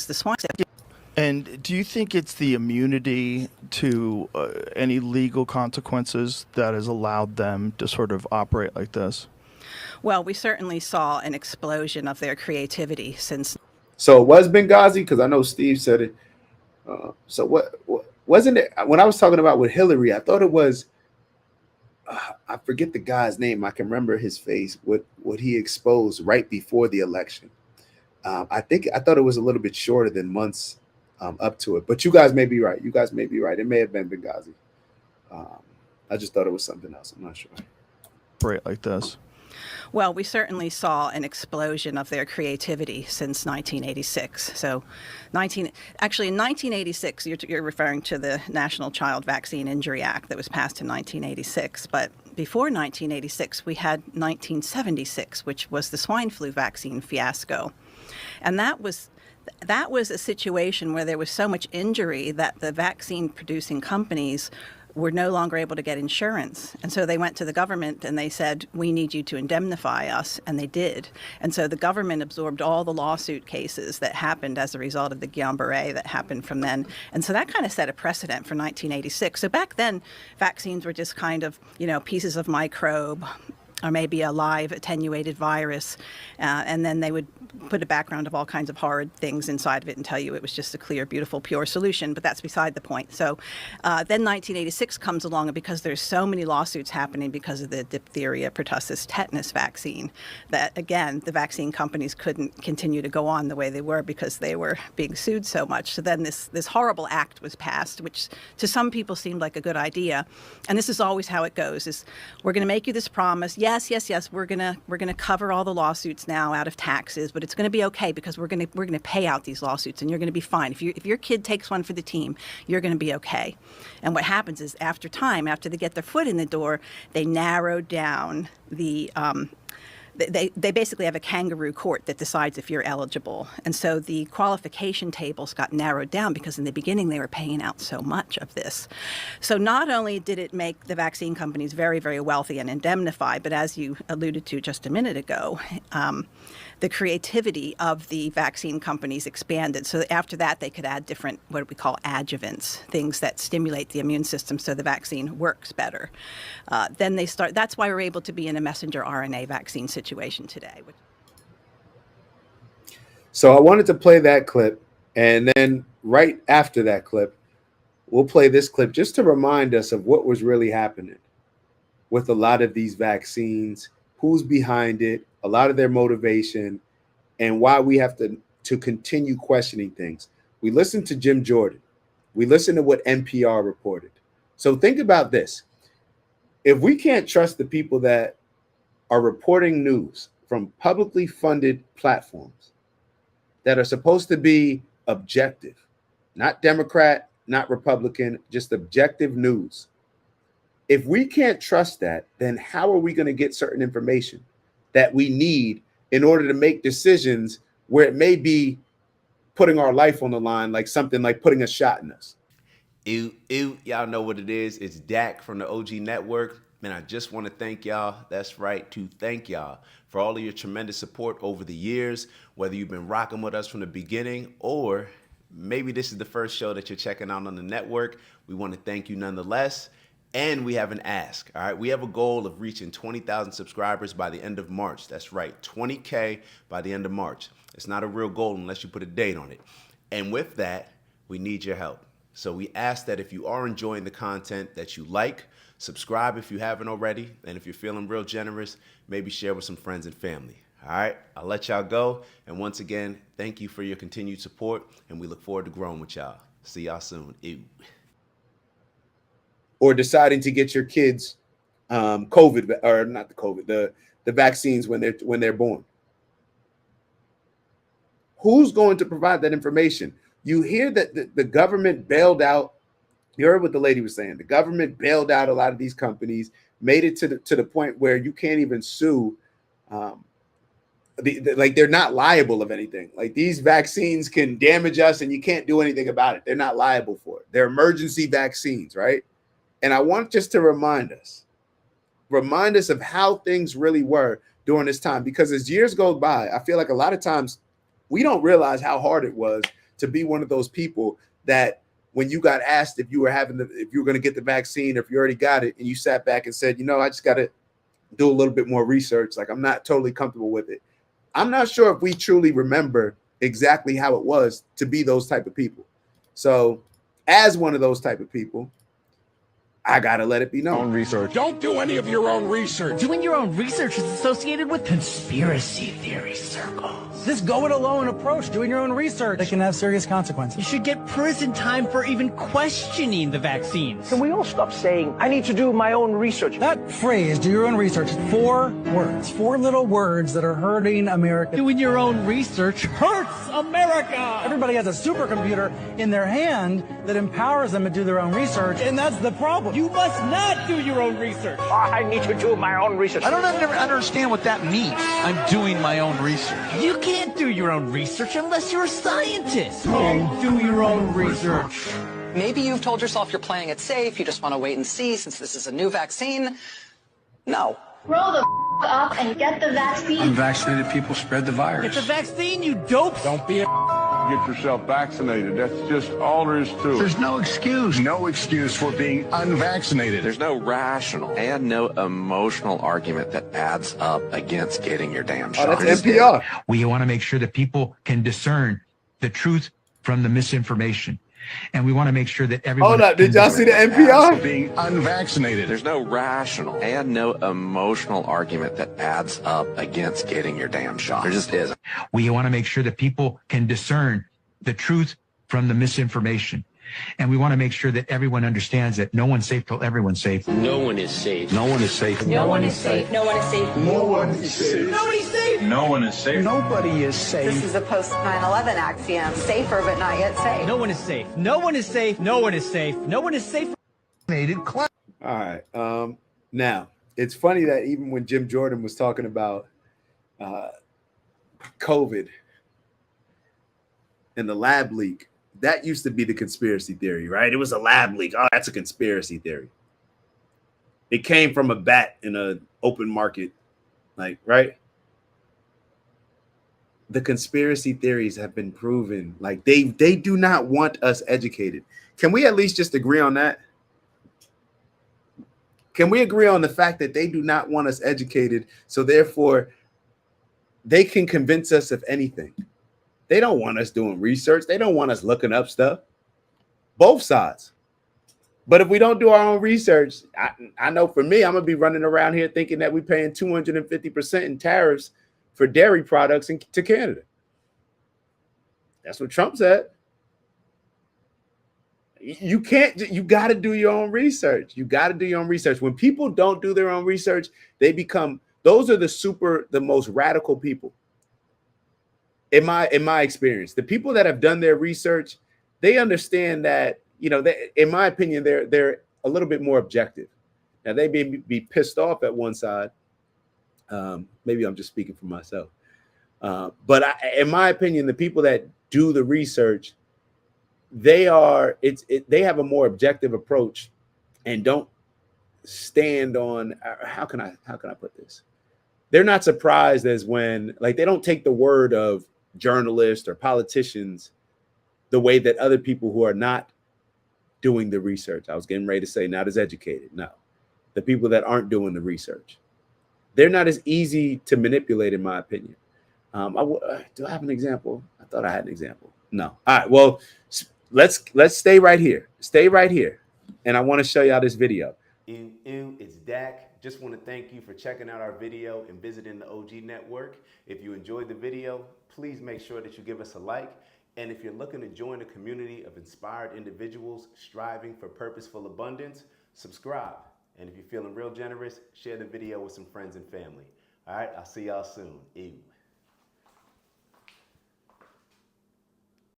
the swine. And do you think it's the immunity to any legal consequences that has allowed them to sort of operate like this? Well, we certainly saw an explosion of their creativity since. So it was Benghazi because I know Steve said it. So what wasn't it when I was talking about with Hillary? I thought it was. I forget the guy's name. I can remember his face. What he exposed right before the election. I thought it was a little bit shorter than months up to it. But you guys may be right. You guys may be right. It may have been Benghazi. Um, I just thought it was something else. I'm not sure. Operate like this? Well, we certainly saw an explosion of their creativity since 1986. So, actually, in 1986, you're referring to the National Child Vaccine Injury Act that was passed in 1986. But before 1986, we had 1976, which was the swine flu vaccine fiasco. And that was a situation where there was so much injury that the vaccine producing companies were no longer able to get insurance. And so they went to the government and they said, we need you to indemnify us. And they did. And so the government absorbed all the lawsuit cases that happened as a result of the Guillain-Barré that happened from then. And so that kind of set a precedent for 1986. So back then, vaccines were just kind of, pieces of microbe or maybe a live attenuated virus. And then they would put a background of all kinds of horrid things inside of it and tell you it was just a clear, beautiful, pure solution. But that's beside the point. So then 1986 comes along, and because there's so many lawsuits happening because of the diphtheria, pertussis, tetanus vaccine, that, again, the vaccine companies couldn't continue to go on the way they were because they were being sued so much. So then this horrible act was passed, which to some people seemed like a good idea. And this is always how it goes, is we're going to make you this promise. Yes, we're gonna cover all the lawsuits now out of taxes, but it's going to be okay because we're gonna pay out these lawsuits, and you're going to be fine. If your kid takes one for the team, you're going to be okay. And what happens is, after they get their foot in the door, they narrow down the. They basically have a kangaroo court that decides if you're eligible. And so the qualification tables got narrowed down because in the beginning they were paying out so much of this. So not only did it make the vaccine companies very, very wealthy and indemnify, but as you alluded to just a minute ago, the creativity of the vaccine companies expanded. So after that, they could add different, what we call adjuvants, things that stimulate the immune system so the vaccine works better. That's why we're able to be in a messenger RNA vaccine situation today. So I wanted to play that clip, and then right after that clip, we'll play this clip just to remind us of what was really happening with a lot of these vaccines, who's behind it, a lot of their motivation, and why we have to continue questioning things. We listened to Jim Jordan. We listened to what NPR reported. So think about this. If we can't trust the people that are reporting news from publicly funded platforms that are supposed to be objective, not Democrat, not Republican, just objective news. If we can't trust that, then how are we going to get certain information that we need in order to make decisions where it may be putting our life on the line, like something like putting a shot in us? Y'all know what it is. It's Dak from the OG Network. Man, I just want to thank y'all. That's right, to thank y'all for all of your tremendous support over the years, whether you've been rocking with us from the beginning or maybe this is the first show that you're checking out on the network. We want to thank you nonetheless. And we have an ask, all right? We have a goal of reaching 20,000 subscribers by the end of March. That's right, 20K by the end of March. It's not a real goal unless you put a date on it. And with that, we need your help. So we ask that if you are enjoying the content that you like, subscribe if you haven't already. And if you're feeling real generous, maybe share with some friends and family. All right, I'll let y'all go. And once again, thank you for your continued support. And we look forward to growing with y'all. See y'all soon. Ew. Or deciding to get your kids COVID, or not the COVID, the vaccines when they're born. Who's going to provide that information? You hear that the government bailed out. You heard what the lady was saying. The government bailed out a lot of these companies, made it to the point where you can't even sue. Like they're not liable of anything. Like these vaccines can damage us, and you can't do anything about it. They're not liable for it. They're emergency vaccines, right? And I want just to remind us of how things really were during this time, because as years go by, I feel like a lot of times we don't realize how hard it was to be one of those people that when you got asked if you were going to get the vaccine, or if you already got it, and you sat back and said, I just got to do a little bit more research. Like, I'm not totally comfortable with it. I'm not sure if we truly remember exactly how it was to be those type of people. So as one of those type of people, I gotta let it be known. Own research. Don't do any of your own research. Doing your own research is associated with conspiracy theory circles. This go it alone approach, doing your own research, That can have serious consequences. you should get prison time for even questioning the vaccines. Can we all stop saying, I need to do my own research? That phrase, do your own research, is 4 words. 4 little words that are hurting America. Doing your own research hurts America. Everybody has a supercomputer in their hand that empowers them to do their own research, and that's the problem. You must not do your own research. I need to do my own research. I don't understand what that means. I'm doing my own research. You can't do your own research unless you're a scientist. Do your own research. Maybe you've told yourself you're playing it safe, you just want to wait and see since this is a new vaccine. No. Grow the up and get the vaccine. Unvaccinated people spread the virus. Get the vaccine, you dope. Don't be get yourself vaccinated. That's just all there is to it. There's no excuse. No excuse for being unvaccinated. There's no rational and no emotional argument that adds up against getting your damn shot. Oh, that's NPR. We want to make sure that people can discern the truth from the misinformation. And we want to make sure that everyone... Hold up, did y'all see the NPR? Being unvaccinated. There's no rational and no emotional argument that adds up against getting your damn shot. There just isn't. We want to make sure that people can discern the truth from the misinformation. And we want to make sure that everyone understands that no one's safe till everyone's safe. No one is safe. No one is safe. No one is safe. No one is safe. No one is safe. Nobody's safe. No one is safe. Nobody is safe. This is a post 9/11 axiom. Safer, but not yet safe. No one is safe. No one is safe. No one is safe. No one is safe. All right. Now, it's funny that even when Jim Jordan was talking about COVID and the lab leak, that used to be the conspiracy theory, right? It was a lab leak. Oh, that's a conspiracy theory. It came from a bat in an open market, like, right? The conspiracy theories have been proven. Like, they do not want us educated. Can we at least just agree on that? Can we agree on the fact that they do not want us educated, so therefore they can convince us of anything? They don't want us doing research. They don't want us looking up stuff. Both sides. But if we don't do our own research, I know for me, I'm going to be running around here thinking that we're paying 250% in tariffs for dairy products to Canada. That's what Trump said. You got to do your own research. You got to do your own research. When people don't do their own research, those are the most radical people. In my experience, the people that have done their research, they understand that, in my opinion, they're a little bit more objective. Now, they may be pissed off at one side. Maybe I'm just speaking for myself. But in my opinion, the people that do the research, they have a more objective approach and don't stand on, how can I put this? They're not surprised as when, like, they don't take the word of journalists or politicians the way that other people who are not doing the research, I was getting ready to say not as educated. No, the people that aren't doing the research, they're not as easy to manipulate, in my opinion. Do I have an example? I thought I had an example. No. All right. Well, let's stay right here. Stay right here. And I want to show y'all this video. It's Dak. Just want to thank you for checking out our video and visiting the OG Network. If you enjoyed the video, please make sure that you give us a like. And if you're looking to join a community of inspired individuals striving for purposeful abundance, subscribe. And if you're feeling real generous, share the video with some friends and family. All right, I'll see y'all soon. Ew.